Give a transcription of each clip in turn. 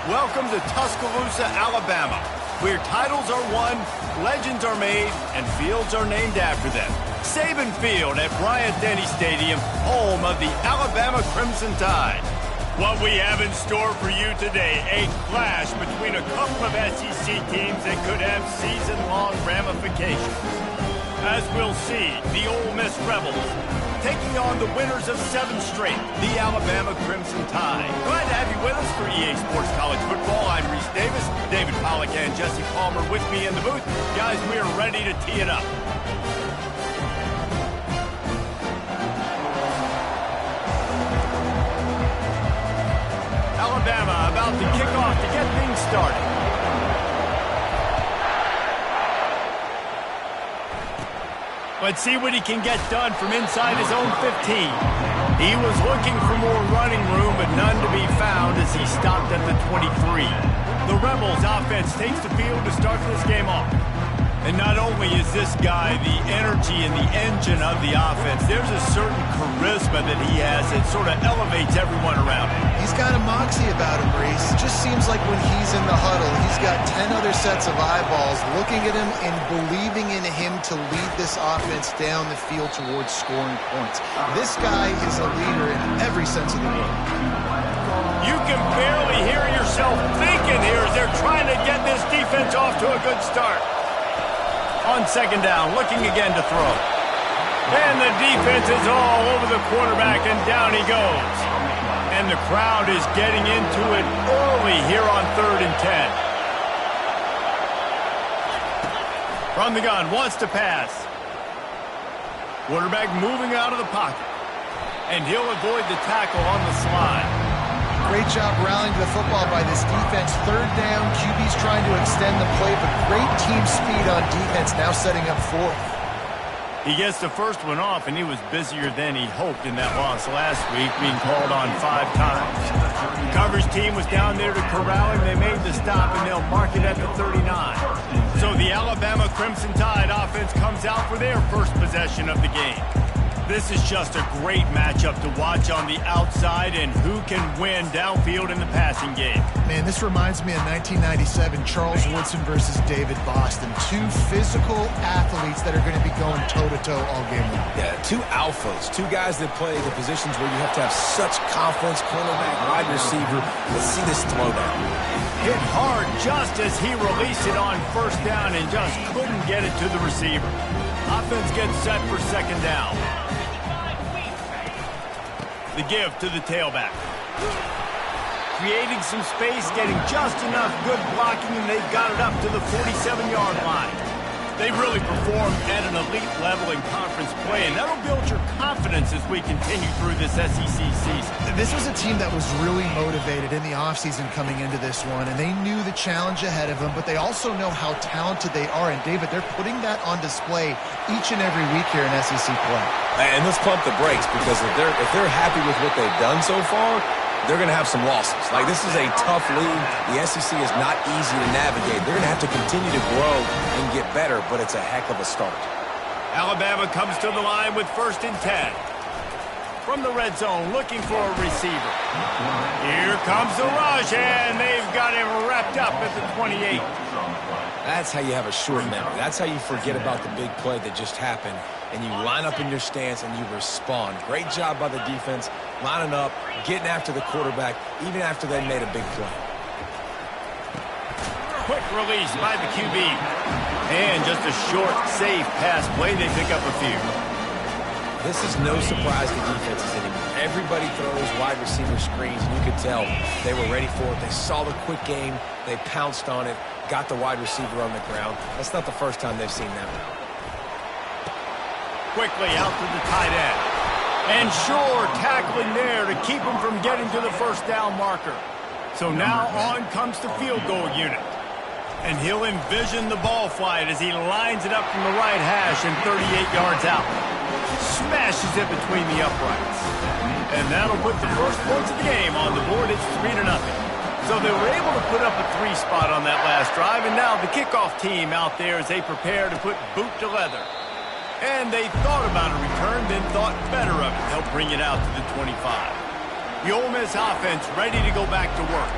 Welcome to Tuscaloosa, Alabama, where titles are won, legends are made, and fields are named after them. Saban Field at Bryant-Denny Stadium, home of the Alabama Crimson Tide. What we have in store for you today, a clash between a couple of SEC teams that could have season-long ramifications. As we'll see, the Ole Miss Rebels taking on the winners of 7 straight, the Alabama Crimson Tide. Glad to have you with us for EA Sports College Football. I'm Reese Davis, David Pollack and Jesse Palmer with me in the booth. Guys, we are ready to tee it up. Alabama about to kick off to get things started. Let's see what he can get done from inside his own 15. He was looking for more running room, but none to be found as he stopped at the 23. The Rebels offense takes the field to start this game off. And not only is this guy the energy and the engine of the offense, there's a certain charisma that he has that sort of elevates everyone around him. He's got a moxie about him, Reese. It just seems like when he's in the huddle, he's got 10 other sets of eyeballs looking at him and believing in him to lead this offense down the field towards scoring points. This guy is a leader in every sense of the word. You can barely hear yourself thinking here as they're trying to get this defense off to a good start. On second down, looking again to throw. And the defense is all over the quarterback, and down he goes. And the crowd is getting into it early here on 3rd and 10. From the gun, wants to pass. Quarterback moving out of the pocket. And he'll avoid the tackle on the slide. Great job rallying to the football by this defense. 3rd down, QB's trying to extend the play, but great team speed on defense, now setting up 4th. He gets the first one off, and he was busier than he hoped in that loss last week, being called on 5 times. The coverage team was down there to corral him. They made the stop, and they'll mark it at the 39. So the Alabama Crimson Tide offense comes out for their first possession of the game. This is just a great matchup to watch on the outside, and who can win downfield in the passing game. Man, this reminds me of 1997, Charles Woodson versus David Boston. 2 physical athletes that are going to be going toe-to-toe all game long. Yeah, 2 alphas, 2 guys that play the positions where you have to have such confidence, cornerback, wide receiver. Let's see this throwdown. Hit hard just as he released it on 1st down and just couldn't get it to the receiver. Offense gets set for 2nd down. The give to the tailback. Creating some space, getting just enough good blocking, and they got it up to the 47-yard line. They really performed at an elite level in conference play, and that'll build your confidence as we continue through this SEC season. This was a team that was really motivated in the offseason coming into this one, and they knew the challenge ahead of them, but they also know how talented they are. And, David, they're putting that on display each and every week here in SEC play. And let's pump the brakes, because if they're happy with what they've done so far, they're going to have some losses. Like, this is a tough league. The SEC is not easy to navigate. They're going to have to continue to grow and get better, but it's a heck of a start. Alabama comes to the line with 1st and 10. From the red zone, looking for a receiver. Here comes the rush, and they've got him wrapped up at the 28. That's how you have a short memory. That's how you forget about the big play that just happened, and you line up in your stance and you respond. Great job by the defense, lining up, getting after the quarterback, even after they made a big play. Quick release by the QB. And just a short, safe pass play. They pick up a few. This is no surprise to defenses anymore. Everybody throws wide receiver screens, and you could tell they were ready for it. They saw the quick game. They pounced on it, got the wide receiver on the ground. That's not the first time they've seen that one. Quickly out to the tight end. And sure, tackling there to keep him from getting to the 1st down marker. So now on comes the field goal unit. And he'll envision the ball flight as he lines it up from the right hash and 38 yards out. Smashes it between the uprights. And that'll put the first points of the game on the board. It's 3-0. So they were able to put up a 3 spot on that last drive, and now the kickoff team out there as they prepare to put boot to leather. And they thought about a return, then thought better of it. They'll bring it out to the 25. The Ole Miss offense ready to go back to work.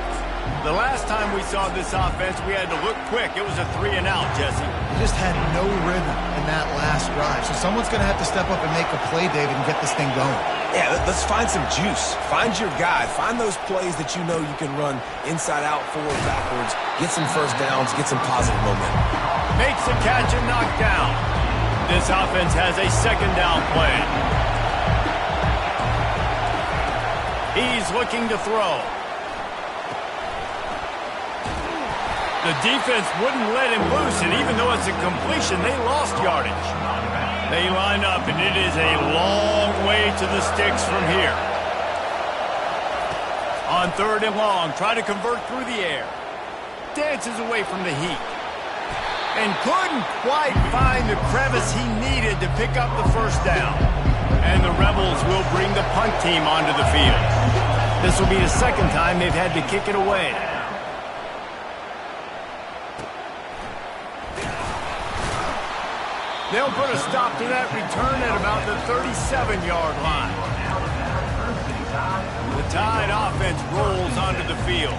The last time we saw this offense, we had to look quick. It was a 3-and-out, Jesse. They just had no rhythm in that last drive. So someone's going to have to step up and make a play, David, and get this thing going. Yeah, let's find some juice. Find your guy. Find those plays that you know you can run inside out, forward, backwards. Get some first downs. Get some positive momentum. Makes the catch and knocked down. This offense has a second down play. He's looking to throw. The defense wouldn't let him loose, and even though it's a completion, they lost yardage. They line up, and it is a long way to the sticks from here. On 3rd and long, try to convert through the air. Dances away from the heat. And couldn't quite find the crevice he needed to pick up the first down. And the Rebels will bring the punt team onto the field. This will be the second time they've had to kick it away. They'll put a stop to that return at about the 37-yard line. The Tide offense rolls onto the field.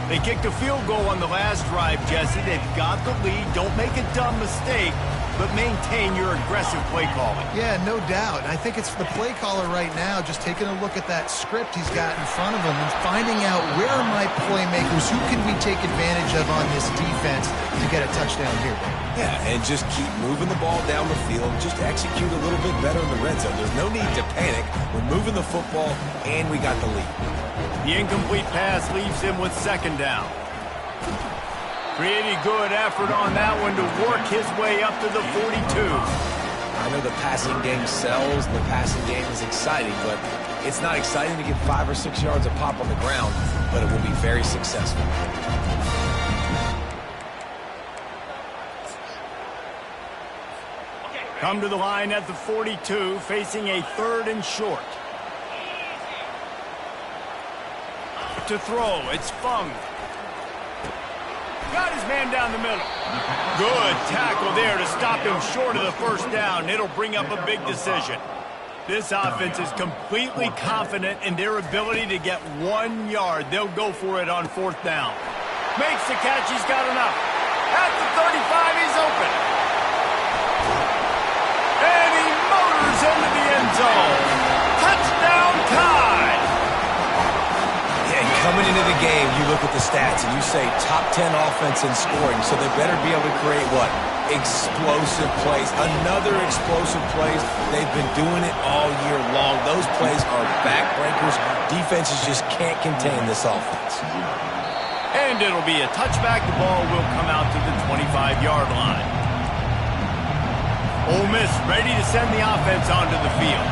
They kicked a field goal on the last drive, Jesse. They've got the lead. Don't make a dumb mistake, but maintain your aggressive play calling. Yeah, no doubt. I think it's the play caller right now just taking a look at that script he's got in front of him and finding out where are my playmakers, who can we take advantage of on this defense to get a touchdown here. Yeah, and just keep moving the ball down the field. Just execute a little bit better in the red zone. There's no need to panic. We're moving the football, and we got the lead. The incomplete pass leaves him with second down. Pretty good effort on that one to work his way up to the 42. I know the passing game sells, the passing game is exciting, but it's not exciting to get 5 or 6 yards of pop on the ground, but it will be very successful. Come to the line at the 42, facing a 3rd and short. To throw, it's Fung. Got his man down the middle. Good tackle there to stop him short of the first down. It'll bring up a big decision. This offense is completely confident in their ability to get 1 yard. They'll go for it on 4th down. Makes the catch. He's got enough. At the 35, he's open. And he motors into the end zone. Touchdown, Tide. Coming into the game, you look at the stats and you say top 10 offense in scoring, so they better be able to create what? Explosive plays. Another explosive plays. They've been doing it all year long. Those plays are backbreakers. Defenses just can't contain this offense. And it'll be a touchback. The ball will come out to the 25-yard line. Ole Miss ready to send the offense onto the field.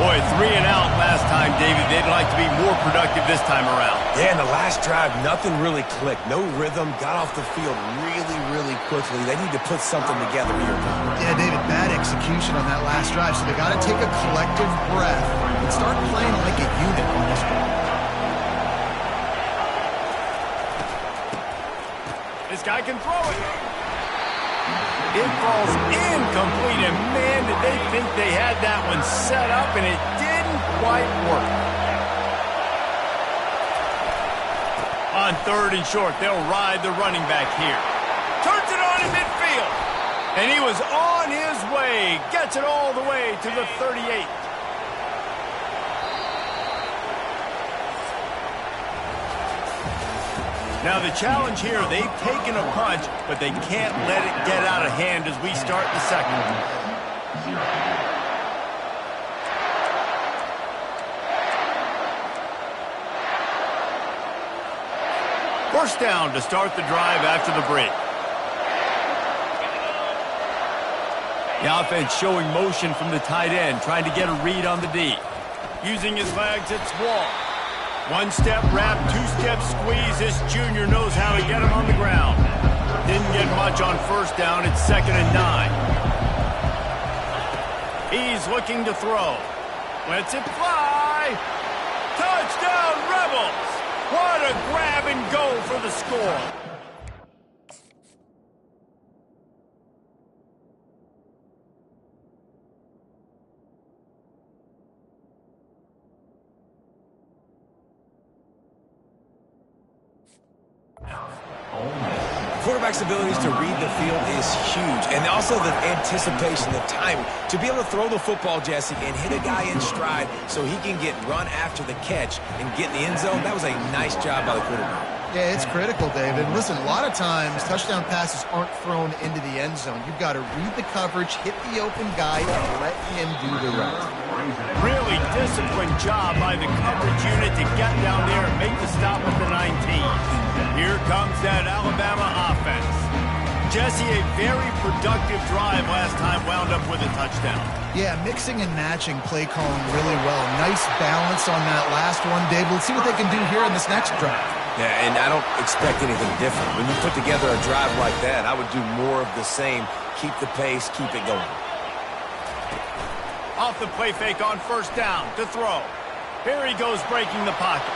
Boy, 3-and-out last time, David. They'd like to be more productive this time around. Yeah, in the last drive, nothing really clicked. No rhythm. Got off the field really, really quickly. They need to put something together here. Yeah, David, bad execution on that last drive. So they got to take a collective breath and start playing like a unit on this one. This guy can throw it. It falls incomplete, and man, did they think they had that one set up, and it didn't quite work. On 3rd and short, they'll ride the running back here. Turns it on in midfield, and he was on his way. Gets it all the way to the 38. Now the challenge here, they've taken a punch, but they can't let it get out of hand as we start the second. First down to start the drive after the break. The offense showing motion from the tight end, trying to get a read on the D. Using his legs, it's Wall. One-step wrap, two-step squeeze. This junior knows how to get him on the ground. Didn't get much on first down. It's 2nd and 9. He's looking to throw. Lets it fly. Touchdown, Rebels. What a grab and go for the score. Quarterback's abilities to read the field is huge, and also the anticipation, the timing. To be able to throw the football, Jesse, and hit a guy in stride so he can get run after the catch and get in the end zone, that was a nice job by the quarterback. Yeah, it's critical, David. Listen, a lot of times touchdown passes aren't thrown into the end zone. You've got to read the coverage, hit the open guy, and let him do the rest. Really disciplined job by the coverage unit to get down there and make the stop at the 19. Here comes that Alabama offense. Jesse, a very productive drive last time wound up with a touchdown. Yeah, mixing and matching play calling really well. Nice balance on that last one, David. Let's see what they can do here in this next drive. Yeah, and I don't expect anything different. When you put together a drive like that, I would do more of the same. Keep the pace, keep it going. Off the play fake on first down to throw. Here he goes breaking the pocket.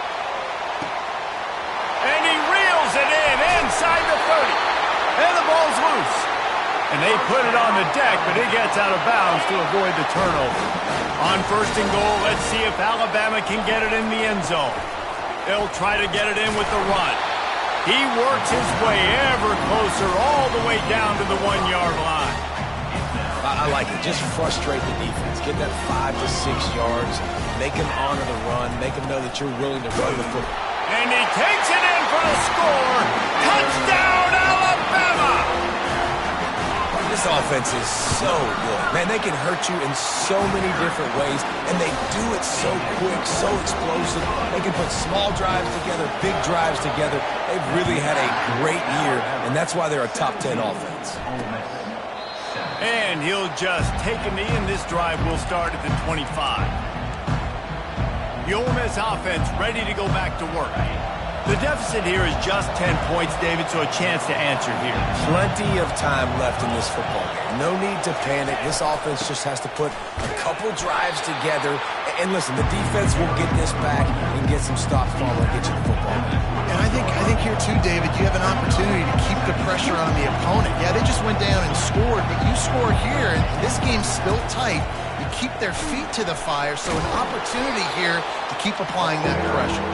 And he reels it in inside the 30. And the ball's loose. And they put it on the deck, but it gets out of bounds to avoid the turnover. On first and goal, let's see if Alabama can get it in the end zone. They'll try to get it in with the run. He works his way ever closer all the way down to the 1-yard line. I like it. Just frustrate the defense. Get that 5 to 6 yards. Make them honor the run. Make them know that you're willing to run the football. And he takes it in for the score. Touchdown, Alabama! This offense is so good. Man, they can hurt you in so many different ways, and they do it so quick, so explosive. They can put small drives together, big drives together. They've really had a great year, and that's why they're a top 10 offense. And he'll just take a knee, and this drive will start at the 25. The Ole Miss offense ready to go back to work. The deficit here is just 10 points, David, so a chance to answer here. Plenty of time left in this football game. No need to panic. This offense just has to put a couple drives together. And listen, the defense will get this back and get some stops following, get you the football game. And I think here too, David, you have an opportunity to keep the pressure on the opponent. Yeah, they just went down and scored, but you score here, and this game's still tight. You keep their feet to the fire, so an opportunity here to keep applying that pressure.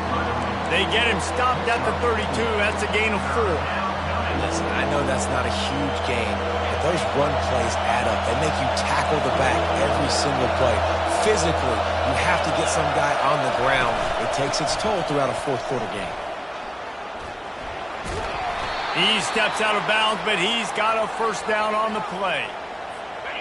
They get him stopped at the 32. That's a gain of 4. Listen, I know that's not a huge gain, but those run plays add up. They make you tackle the back every single play. Physically, you have to get some guy on the ground. It takes its toll throughout a fourth-quarter game. He steps out of bounds, but he's got a first down on the play.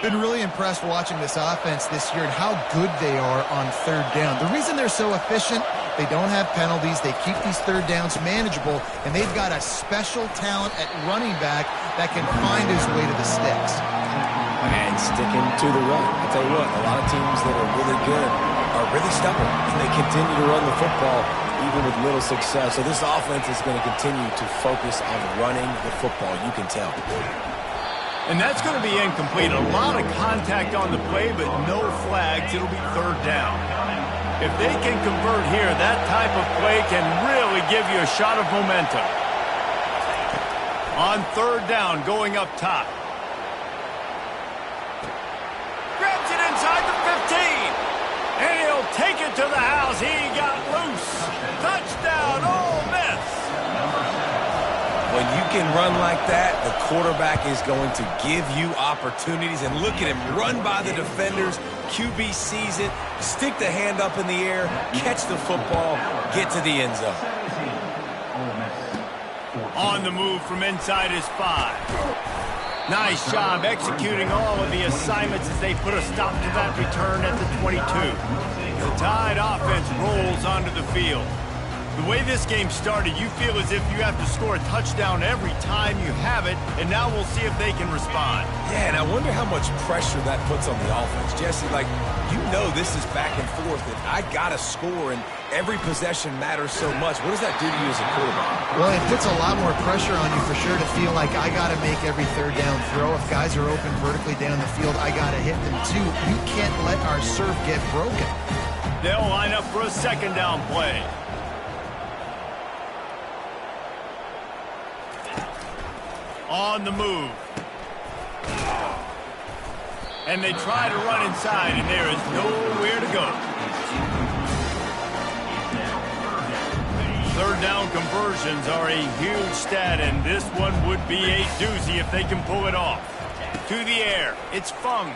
Been really impressed watching this offense this year and how good they are on third down. The reason they're so efficient, they don't have penalties. They keep these third downs manageable, and they've got a special talent at running back that can find his way to the sticks. And sticking to the run. I'll tell you what, a lot of teams that are really good are really stubborn, and they continue to run the football even with little success. So this offense is going to continue to focus on running the football. You can tell. And that's going to be incomplete. A lot of contact on the play, but no flags. It'll be third down. If they can convert here, that type of play can really give you a shot of momentum. On third down, going up top. Grabs it inside the 15. And he'll take it to the house. He got loose. Touchdown, Ole Miss. When you can run like that, the quarterback is going to give you opportunities. And look at him run by the defenders. QB sees it, stick the hand up in the air, catch the football, get to the end zone. On the move from inside his 5. Nice job executing all of the assignments as they put a stop to that return at the 22. The Tide offense rolls onto the field. The way this game started, you feel as if you have to score a touchdown every time you have it, and now we'll see if they can respond. Yeah, and I wonder how much pressure that puts on the offense. Jesse, like, you know this is back and forth, and I got to score, and every possession matters so much. What does that do to you as a quarterback? Well, it puts a lot more pressure on you for sure to feel like I got to make every third down throw. If guys are open vertically down the field, I got to hit them too. You can't let our serve get broken. They'll line up for a second down play. On the move. And they try to run inside, and there is nowhere to go. Third down conversions are a huge stat, and this one would be a doozy if they can pull it off. To the air, it's Fung.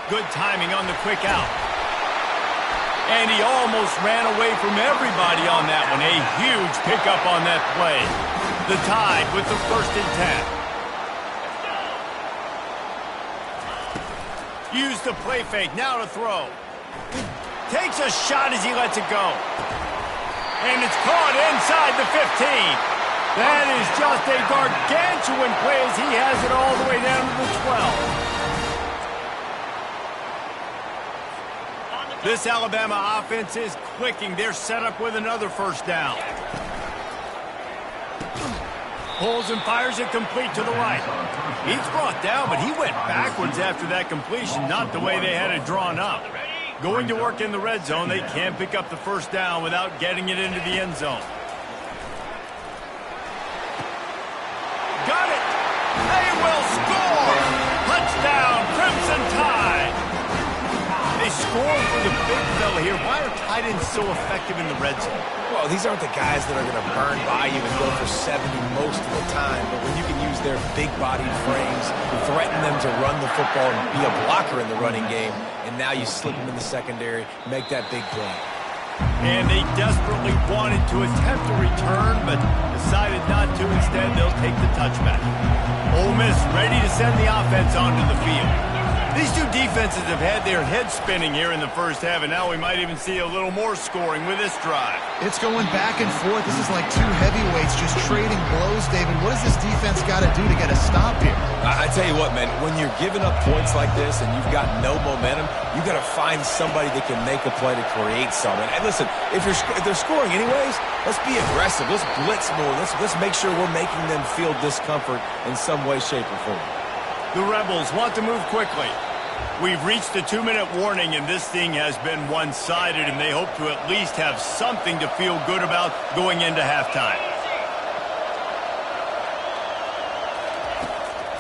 Good timing on the quick out. And he almost ran away from everybody on that one. A huge pickup on that play. The Tide with the 1st and 10. Use the play fake, now to throw. Takes a shot as he lets it go. And it's caught inside the 15. That is just a gargantuan play as he has it all the way down to the 12. This Alabama offense is clicking. They're set up with another 1st down. Pulls and fires it complete to the right. He's brought down, but he went backwards after that completion, not the way they had it drawn up. Going to work in the red zone, they can't pick up the 1st down without getting it into the end zone. Got it! They will score! Touchdown, Crimson Tide! They score for the big fella here. Why are tight ends so effective in the red zone? Well, these aren't the guys that are going to burn by you and go for 70 most of the time, but when you can use their big-bodied frames, threaten them to run the football and be a blocker in the running game, and now you slip them in the secondary, make that big play. And they desperately wanted to attempt a return, but decided not to. Instead, they'll take the touchback. Ole Miss ready to send the offense onto the field. These two defenses have had their heads spinning here in the 1st half, and now we might even see a little more scoring with this drive. It's going back and forth. This is like two heavyweights just trading blows, David. What does this defense got to do to get a stop here? I tell you what, man, when you're giving up points like this and you've got no momentum, you got to find somebody that can make a play to create something. And listen, if they're scoring anyways, let's be aggressive. Let's blitz more. Let's make sure we're making them feel discomfort in some way, shape, or form. The Rebels want to move quickly. We've reached the 2-minute warning, and this thing has been one-sided, and they hope to at least have something to feel good about going into halftime.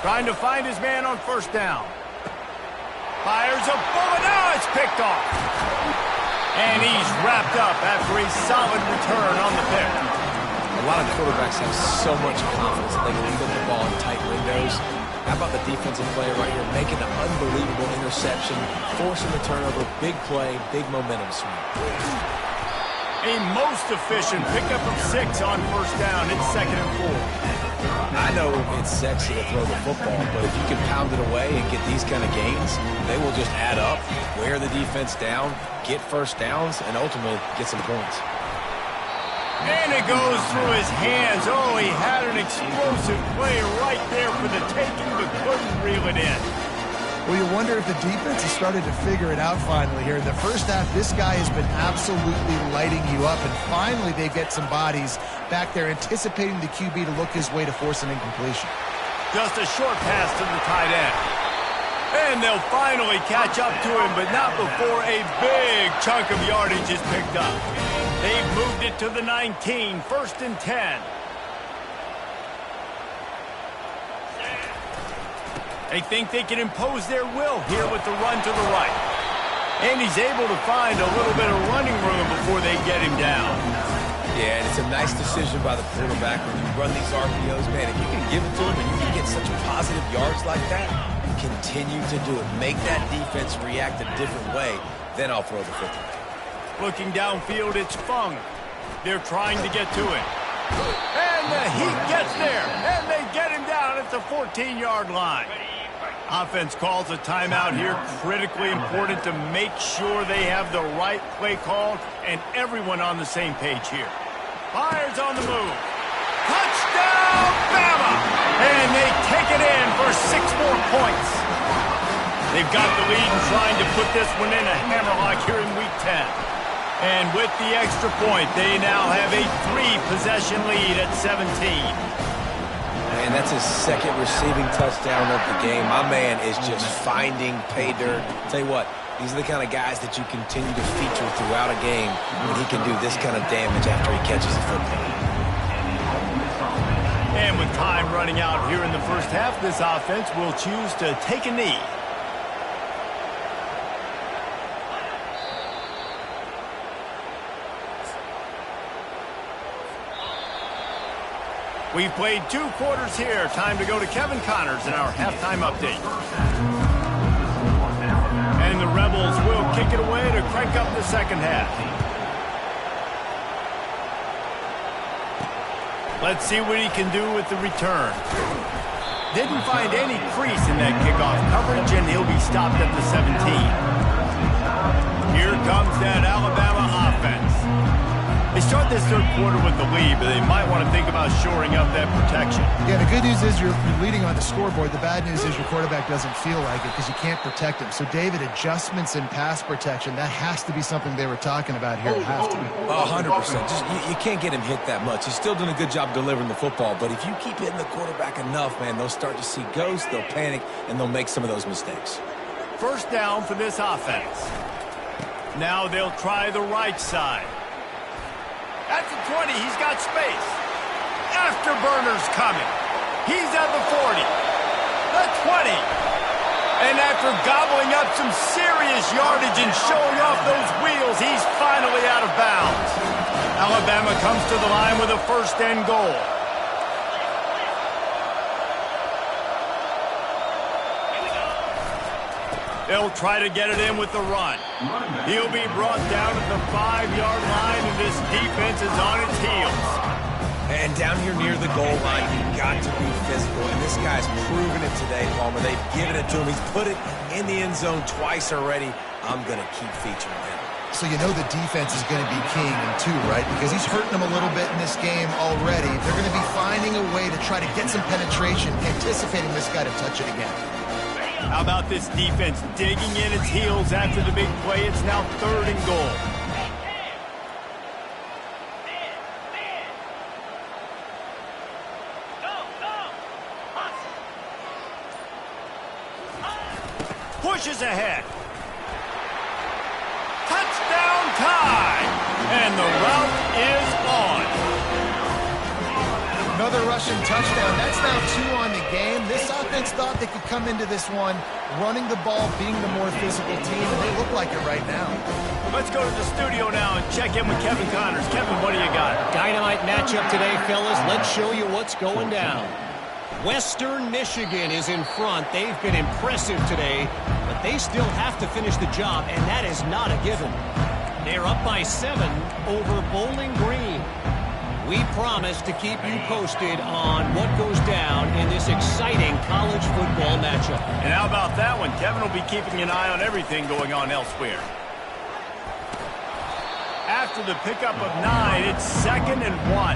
Trying to find his man on 1st down. Fires a bullet. Now it's picked off. And he's wrapped up after a solid return on the pick. A lot of quarterbacks have so much confidence that they can put the ball in tight windows. How about the defensive player right here making an unbelievable interception, forcing the turnover, big play, big momentum swing. A most efficient pickup of 6 on 1st down. It's 2nd and 4. I know it's sexy to throw the football, but if you can pound it away and get these kind of gains, they will just add up, wear the defense down, get 1st downs, and ultimately get some points. And it goes through his hands. Oh, he had an explosive play right there for the taking, but couldn't reel it in. Well, you wonder if the defense has started to figure it out finally here. In the 1st half, this guy has been absolutely lighting you up, and finally they get some bodies back there anticipating the QB to look his way to force an incompletion. Just a short pass to the tight end. And they'll finally catch up to him, but not before a big chunk of yardage is picked up. They've moved it to the 19, 1st and 10. They think they can impose their will here with the run to the right. And he's able to find a little bit of running room before they get him down. Yeah, and it's a nice decision by the quarterback when you run these RPOs. Man, if you can give it to him and you can get such positive yards like that, continue to do it. Make that defense react a different way, then I'll throw the football. Looking downfield, it's Fung. They're trying to get to it. And he gets there, and they get him down at the 14-yard line. Offense calls a timeout here. Critically important to make sure they have the right play call and everyone on the same page here. Fires on the move. Touchdown, Bama! And they take it in for 6 more points. They've got the lead and trying to put this one in a hammerlock here in Week 10. And with the extra point, they now have a 3-possession lead at 17. And that's his 2nd receiving touchdown of the game. My man is just finding pay dirt. Tell you what, these are the kind of guys that you continue to feature throughout a game when he can do this kind of damage after he catches the football. And with time running out here in the 1st half, this offense will choose to take a knee. We've played 2 quarters here. Time to go to Kevin Connors in our halftime update. And the Rebels will kick it away to crank up the second half. Let's see what he can do with the return. Didn't find any crease in that kickoff coverage, and he'll be stopped at the 17. Here comes that Alabama offense. They start this third quarter with the lead, but they might want to think about shoring up that protection. Yeah, the good news is you're leading on the scoreboard. The bad news is your quarterback doesn't feel like it because you can't protect him. So, David, adjustments in pass protection, that has to be something they were talking about here. It has to be. 100%. Just, you can't get him hit that much. He's still doing a good job delivering the football, but if you keep hitting the quarterback enough, man, they'll start to see ghosts, they'll panic, and they'll make some of those mistakes. First down for this offense. Now they'll try the right side. At the 20, he's got space. Afterburner's coming. He's at the 40. The 20. And after gobbling up some serious yardage and showing off those wheels, he's finally out of bounds. Alabama comes to the line with a first and goal. They'll try to get it in with the run. He'll be brought down at the 5-yard line, and this defense is on its heels. And down here near the goal line, you've got to be physical. And this guy's proven it today, Palmer. They've given it to him. He's put it in the end zone twice already. I'm going to keep featuring him. So you know the defense is going to be keying him too, right? Because he's hurting them a little bit in this game already. They're going to be finding a way to try to get some penetration, anticipating this guy to touch it again. How about this defense digging in its heels after the big play? It's now 3rd and goal. Pushes ahead. Touchdown time! And the route is on. Another rushing touchdown. That's now 2 on the game. This offense thought they could come into this one running the ball, being the more physical team, and they look like it right now. Let's go to the studio now and check in with Kevin Connors. Kevin, what do you got? Dynamite matchup today, fellas. Let's show you what's going down. Western Michigan is in front. They've been impressive today, but they still have to finish the job, and that is not a given. They're up by 7 over Bowling Green. We promise to keep you posted on what goes down in this exciting college football matchup. And how about that one? Kevin will be keeping an eye on everything going on elsewhere. After the pickup of 9, it's 2nd and 1.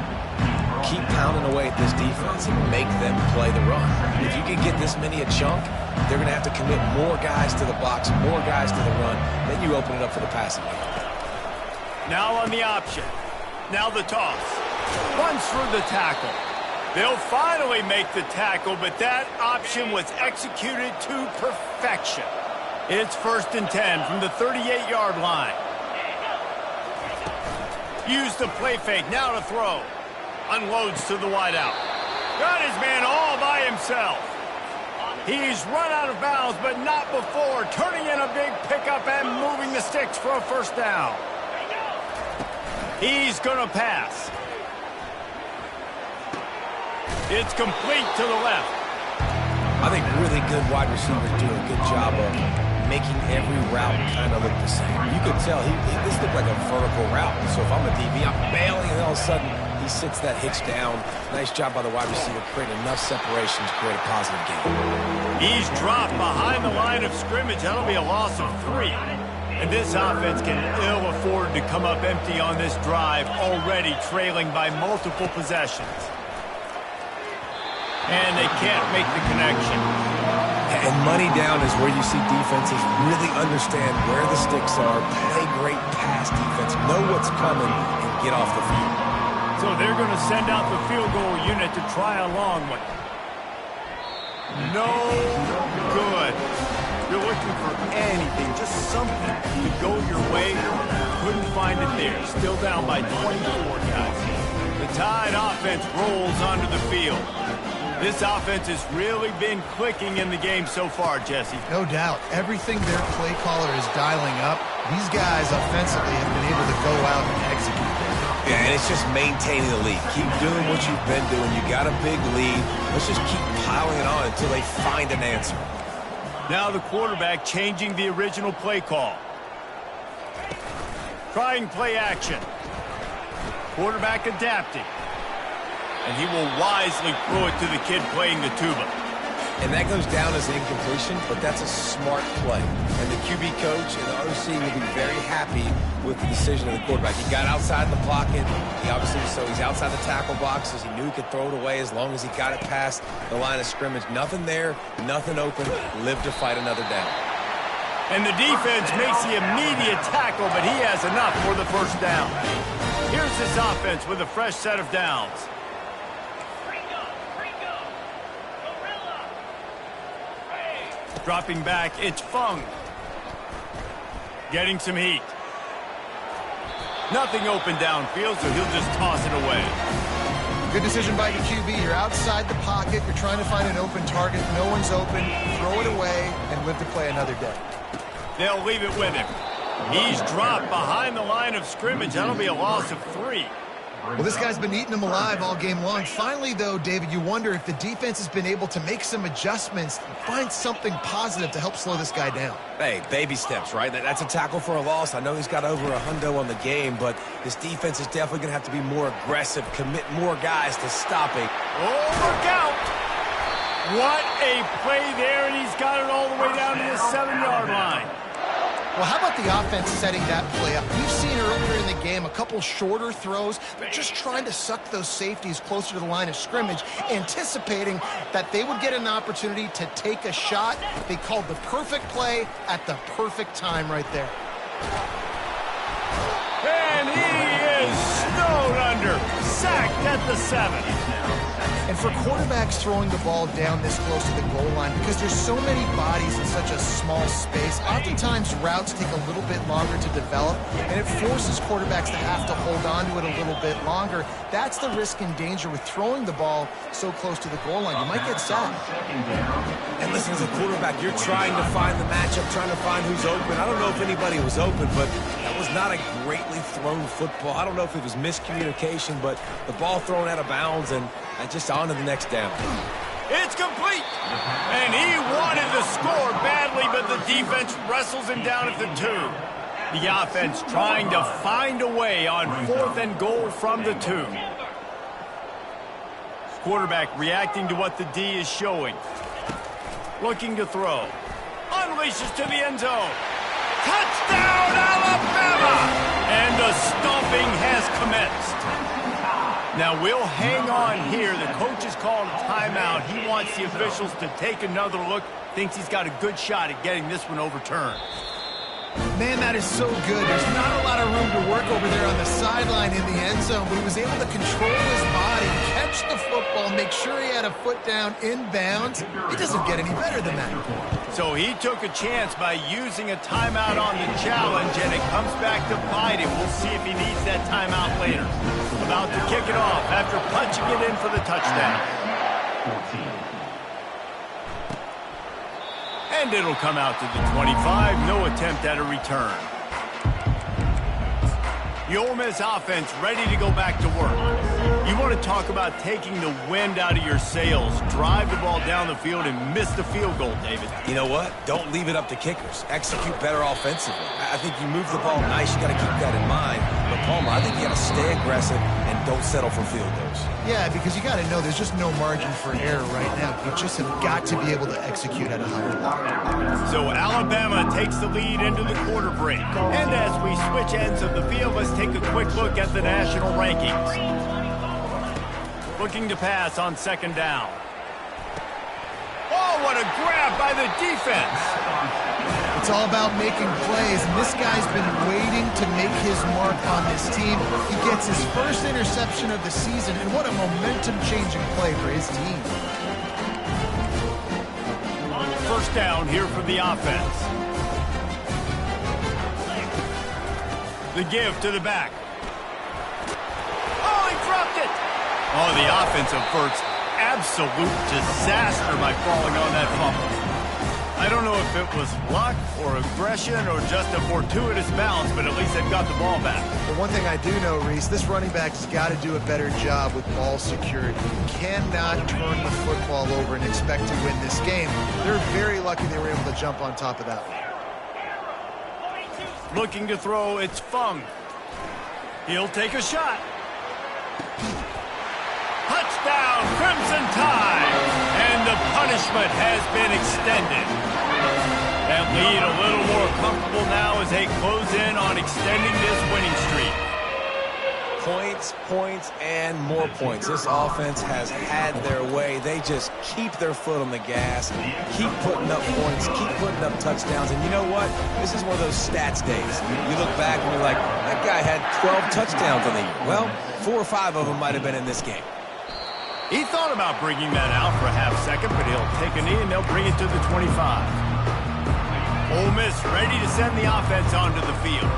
Keep pounding away at this defense and make them play the run. If you can get this many a chunk, they're going to have to commit more guys to the box, more guys to the run. Then you open it up for the passing game. Now on the option. Now the toss. Runs through the tackle. They'll finally make the tackle, but that option was executed to perfection. It's 1st and 10 from the 38-yard line. Use the play fake. Now to throw. Unloads to the wideout. Got his man all by himself. He's run out of bounds, but not before. Turning in a big pickup and moving the sticks for a first down. He's going to pass. It's complete to the left. I think really good wide receivers do a good job of making every route kind of look the same. You could tell this looked like a vertical route. So if I'm a DB, I'm bailing, and all of a sudden he sits that hitch down. Nice job by the wide receiver creating enough separation to create a positive game. He's dropped behind the line of scrimmage. That'll be a loss of 3. And this offense can ill afford to come up empty on this drive, already trailing by multiple possessions. And they can't make the connection. And money down is where you see defenses really understand where the sticks are, play great pass defense, know what's coming, and get off the field. So they're going to send out the field goal unit to try a long one. No good. You're looking for anything, just something to go your way. Couldn't find it there. Still down by 24, guys. The Tide offense rolls onto the field. This offense has really been clicking in the game so far, Jesse. No doubt. Everything their play caller is dialing up, these guys offensively have been able to go out and execute. Yeah, and it's just maintaining the lead. Keep doing what you've been doing. You got a big lead. Let's just keep piling it on until they find an answer. Now the quarterback changing the original play call. Trying play action. Quarterback adapting. And he will wisely throw it to the kid playing the tuba. And that goes down as an incompletion, but that's a smart play. And the QB coach and the OC will be very happy with the decision of the quarterback. He got outside the pocket. He obviously, so he's outside the tackle boxes. He knew he could throw it away as long as he got it past the line of scrimmage. Nothing there, nothing open. Live to fight another down. And the defense makes the immediate tackle, but he has enough for the first down. Here's this offense with a fresh set of downs. Dropping back, it's Fung. Getting some heat. Nothing open downfield, so he'll just toss it away. Good decision by the QB. You're outside the pocket. You're trying to find an open target. No one's open. Throw it away and live to play another day. They'll leave it with him. He's dropped behind the line of scrimmage. That'll be a loss of 3. Well, this guy's been eating them alive all game long. Finally, though, David, you wonder if the defense has been able to make some adjustments, find something positive to help slow this guy down. Hey, baby steps, right? That's a tackle for a loss. I know he's got over a hundo on the game, but this defense is definitely going to have to be more aggressive, commit more guys to stopping. Oh, look out! What a play there, and he's got it all the way down to the 7-yard line. Well, how about the offense setting that play up? We've seen earlier in the game a couple shorter throws. They're just trying to suck those safeties closer to the line of scrimmage, anticipating that they would get an opportunity to take a shot. They called the perfect play at the perfect time right there. And he is snowed under, sacked at the 7. And for quarterbacks throwing the ball down this close to the goal line, because there's so many bodies in such a small space, oftentimes routes take a little bit longer to develop, and it forces quarterbacks to have to hold on to it a little bit longer. That's the risk and danger with throwing the ball so close to the goal line. You might get sacked. And listen, as a quarterback, you're trying to find the matchup, trying to find who's open. I don't know if anybody was open, but that was not a greatly thrown football. I don't know if it was miscommunication, but the ball thrown out of bounds, and just on to the next down. It's complete. And he wanted to score badly, but the defense wrestles him down at the 2. The offense trying to find a way on 4th and goal from the 2. Quarterback reacting to what the D is showing. Looking to throw. Unleashes to the end zone. Touchdown, Alabama! And the stomping has commenced. Now, we'll hang on here. The coach is calling a timeout. He wants the officials to take another look. Thinks he's got a good shot at getting this one overturned. Man, that is so good. There's not a lot of room to work over there on the sideline in the end zone, but he was able to control his body, catch the football, make sure he had a foot down inbounds. It doesn't get any better than that. So he took a chance by using a timeout on the challenge, and it comes back to bite him. We'll see if he needs that timeout later. About to kick it off after punching it in for the touchdown. And it'll come out to the 25. No attempt at a return. The Ole Miss offense ready to go back to work. You want to talk about taking the wind out of your sails. Drive the ball down the field and miss the field goal, David. You know what? Don't leave it up to kickers. Execute better offensively. I think you move the ball nice. You got to keep that in mind. But, Palmer, I think you got to stay aggressive and don't settle for field goals. Yeah, because you got to know there's just no margin for error right now. You just have got to be able to execute at a higher level. So Alabama takes the lead into the quarter break. And as we switch ends of the field, let's take a quick look at the national rankings. Looking to pass on 2nd down. Oh, what a grab by the defense. It's all about making plays, and this guy's been waiting to make his mark on this team. He gets his first interception of the season, and what a momentum-changing play for his team. First down here for the offense. The give to the back. Oh, he dropped it. Oh, the offense averts absolute disaster by falling on that fumble. I don't know if it was luck or aggression or just a fortuitous bounce, but at least they've got the ball back. But one thing I do know, Reese, this running back has got to do a better job with ball security. You cannot turn the football over and expect to win this game. They're very lucky they were able to jump on top of that one. Looking to throw, it's Fung. He'll take a shot. Touchdown, Crimson Tide! And the punishment has been extended. That lead a little more comfortable now as they close in on extending this winning streak. Points, points, and more points. This offense has had their way. They just keep their foot on the gas, keep putting up points, keep putting up touchdowns. And you know what? This is one of those stats days. You look back and you're like, that guy had 12 touchdowns on the year. Well, 4 or 5 of them might have been in this game. He thought about bringing that out for a half second, but he'll take a knee and they'll bring it to the 25. Ole Miss ready to send the offense onto the field.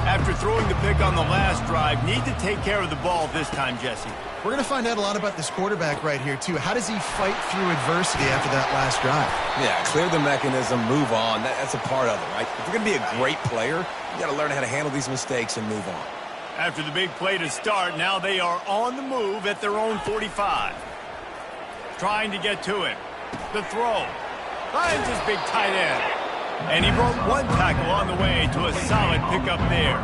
After throwing the pick on the last drive, need to take care of the ball this time, Jesse. We're going to find out a lot about this quarterback right here, too. How does he fight through adversity after that last drive? Yeah, clear the mechanism, move on. That's a part of it, right? If you're going to be a great player, you got to learn how to handle these mistakes and move on. After the big play to start, now they are on the move at their own 45. Trying to get to him. The throw. Finds his big tight end. And he broke one tackle on the way to a solid pickup there.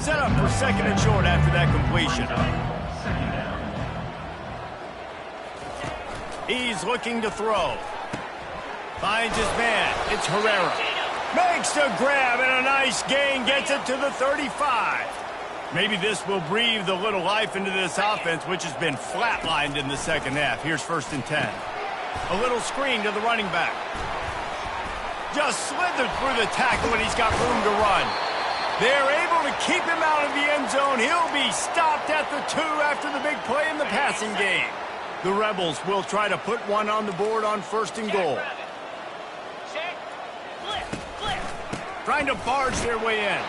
Set up for second and short after that completion. He's looking to throw. Finds his man. It's Herrera. Makes the grab and a nice gain. Gets it to the 35. Maybe this will breathe a little life into this offense, which has been flatlined in the second half. Here's 1st and 10. A little screen to the running back. Just slithered through the tackle, and he's got room to run. They're able to keep him out of the end zone. He'll be stopped at the 2 after the big play in the passing game. The Rebels will try to put one on the board on 1st and goal. Trying to barge their way in.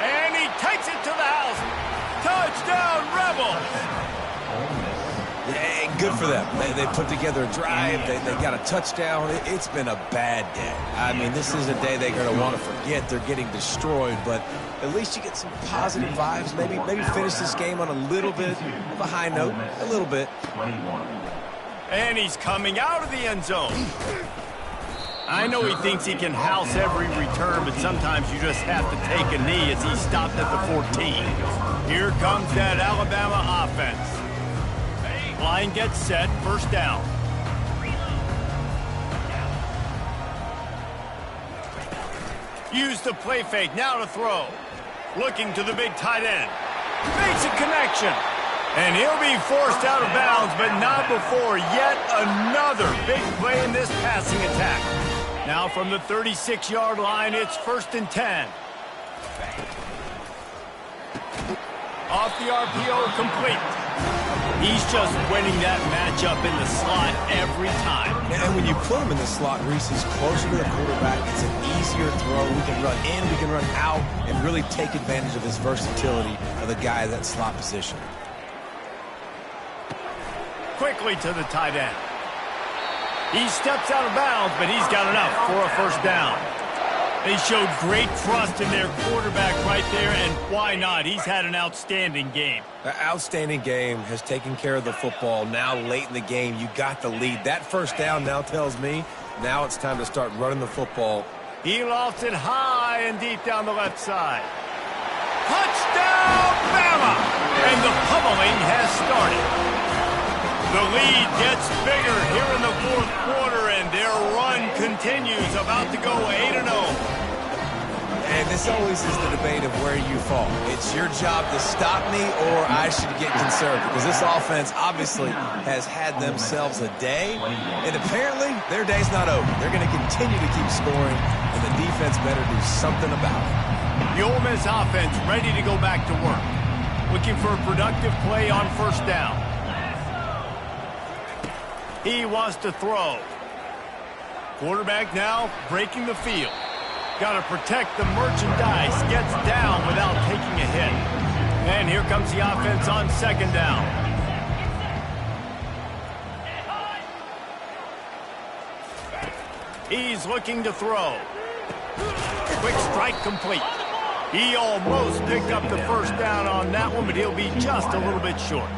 And he takes it to the house. Touchdown, Rebels! Yeah, good for them. They put together a drive. They got a touchdown. It's been a bad day. I mean, this is a day they're going to want to forget. They're getting destroyed, but at least you get some positive vibes. Maybe finish this game on a little bit of a high note. A little bit. And he's coming out of the end zone. I know he thinks he can house every return, but sometimes you just have to take a knee as he stopped at the 14. Here comes that Alabama offense. Line gets set, 1st down. Use the play fake, now to throw. Looking to the big tight end. Makes a connection. And he'll be forced out of bounds, but not before yet another big play in this passing attack. Now from the 36-yard line, it's 1st and 10. Off the RPO, complete. He's just winning that matchup in the slot every time. And when you put him in the slot, Reese, he's closer to the quarterback. It's an easier throw. We can run in, we can run out, and really take advantage of his versatility of the guy at that slot position. Quickly to the tight end. He steps out of bounds, but he's got enough for a 1st down. They showed great trust in their quarterback right there, and why not? He's had an outstanding game. An outstanding game, has taken care of the football. Now late in the game, you got the lead. That 1st down now tells me now it's time to start running the football. He lofts it high and deep down the left side. Touchdown, Bama! And the pummeling has started. The lead gets bigger here in the 4th quarter, and their run continues, about to go 8-0. And this always is the debate of where you fall. It's your job to stop me, or I should get conservative, because this offense obviously has had themselves a day, and apparently their day's not over. They're going to continue to keep scoring, and the defense better do something about it. The Ole Miss offense ready to go back to work. Looking for a productive play on 1st down. He wants to throw. Quarterback now breaking the field. Got to protect the merchandise. Gets down without taking a hit. And here comes the offense on 2nd down. He's looking to throw. Quick strike complete. He almost picked up the first down on that one, but he'll be just a little bit short.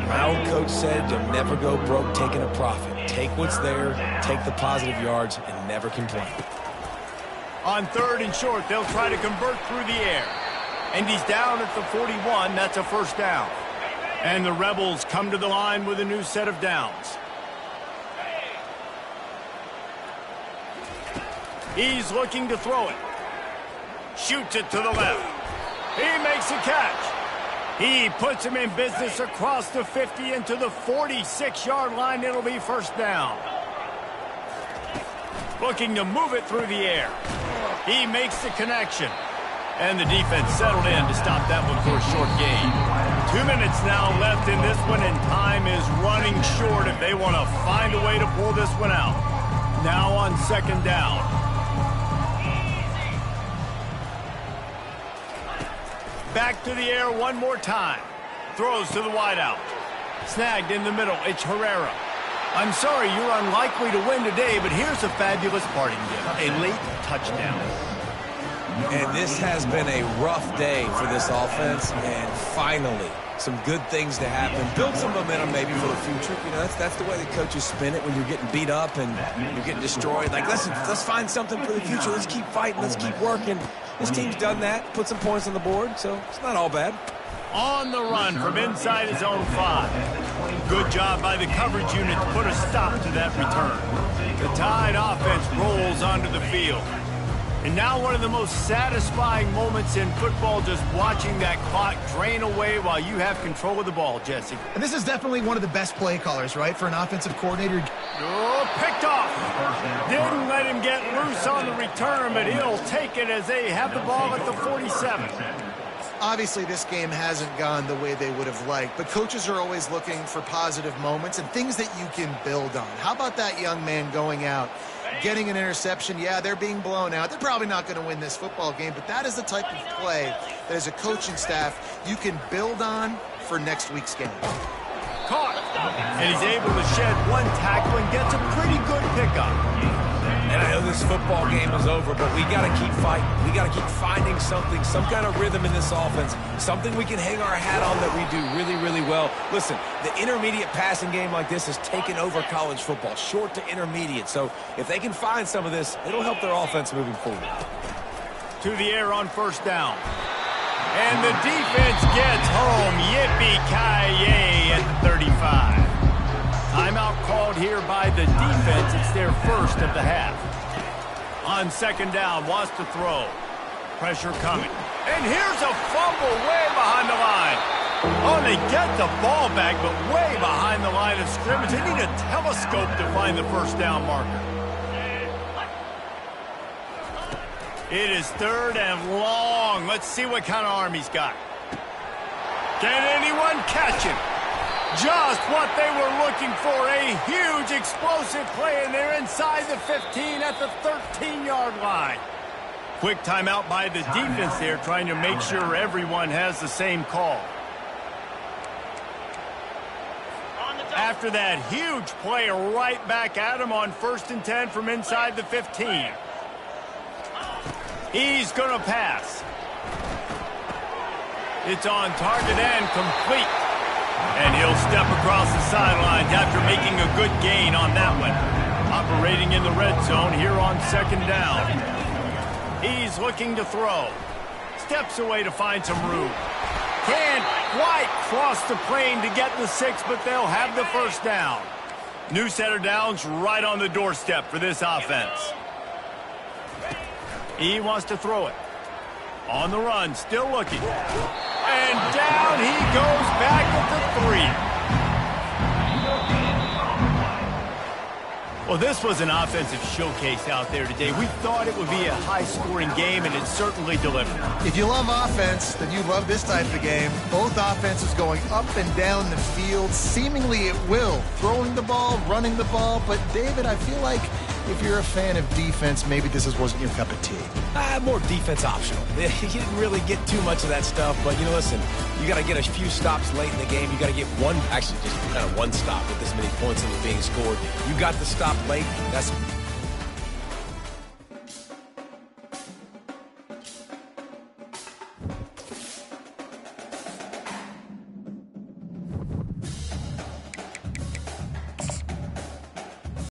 My old coach said you'll never go broke taking a profit. Take what's there, take the positive yards, and never complain. On 3rd and short, they'll try to convert through the air. And he's down at the 41. That's a first down. And the Rebels come to the line with a new set of downs. He's looking to throw it. Shoots it to the left. He makes a catch. He puts him in business across the 50 into the 46-yard line. It'll be first down. Looking to move it through the air. He makes the connection. And the defense settled in to stop that one for a short gain. 2 minutes now left in this one, and time is running short if they want to find a way to pull this one out. Now on 2nd down. Back to the air one more time. Throws to the wideout. Snagged in the middle. It's Herrera. I'm sorry you're unlikely to win today, but here's a fabulous parting gift. A late touchdown. And this has been a rough day for this offense, and finally, some good things to happen. Build some momentum maybe for the future. You know, that's the way the coaches spin it when you're getting beat up and you're getting destroyed. Like, let's find something for the future. Let's keep fighting. Let's keep working. This team's done that, put some points on the board, so it's not all bad. On the run from inside his own 5. Good job by the coverage unit to put a stop to that return. The Tide offense rolls onto the field. And now one of the most satisfying moments in football, just watching that clock drain away while you have control of the ball, Jesse. And this is definitely one of the best play callers, right, for an offensive coordinator. Oh, picked off. Didn't let him get loose on the return, but he'll take it as they have the ball at the 47. Obviously, this game hasn't gone the way they would have liked, but coaches are always looking for positive moments and things that you can build on. How about that young man going out, getting an interception? Yeah, they're being blown out. They're probably not going to win this football game, but that is the type of play that as a coaching staff you can build on for next week's game. Caught. And he's able to shed one tackle and gets a pretty good pickup. And I know this football game is over, but we got to keep fighting. We got to keep finding something, some kind of rhythm in this offense, something we can hang our hat on that we do really, really well. Listen, the intermediate passing game like this has taken over college football, short to intermediate. So if they can find some of this, it'll help their offense moving forward. To the air on 1st down. And the defense gets home. Yippee-ki-yay at the 35. Timeout called here by the defense. It's their first of the half. On 2nd down, wants to throw. Pressure coming. And here's a fumble way behind the line. Oh, they get the ball back, but way behind the line of scrimmage. They need a telescope to find the first down marker. It is 3rd and long. Let's see what kind of arm he's got. Can anyone catch him? Just what they were looking for, a huge explosive play, and they're inside the 15 at the 13-yard line. Quick timeout by the defense there, trying to make sure everyone has the same call. After that huge play, right back at him on 1st and 10 from inside the 15. He's going to pass. It's on target and complete. And he'll step across the sidelines after making a good gain on that one. Operating in the red zone here on 2nd down. He's looking to throw. Steps away to find some room. Can't quite cross the plane to get the 6, but they'll have the first down. New set of downs right on the doorstep for this offense. He wants to throw it. On the run, still looking. And down he goes back at the 3. Well, this was an offensive showcase out there today. We thought it would be a high-scoring game, and it certainly delivered. If you love offense, then you love this type of game. Both offenses going up and down the field, seemingly at will. Throwing the ball, running the ball. But, David, I feel like if you're a fan of defense, maybe wasn't your cup of tea. More defense optional. You didn't really get too much of that stuff, but, listen, you got to get a few stops late in the game. You got to get one stop with this many points that are being scored. You got the stop late. That's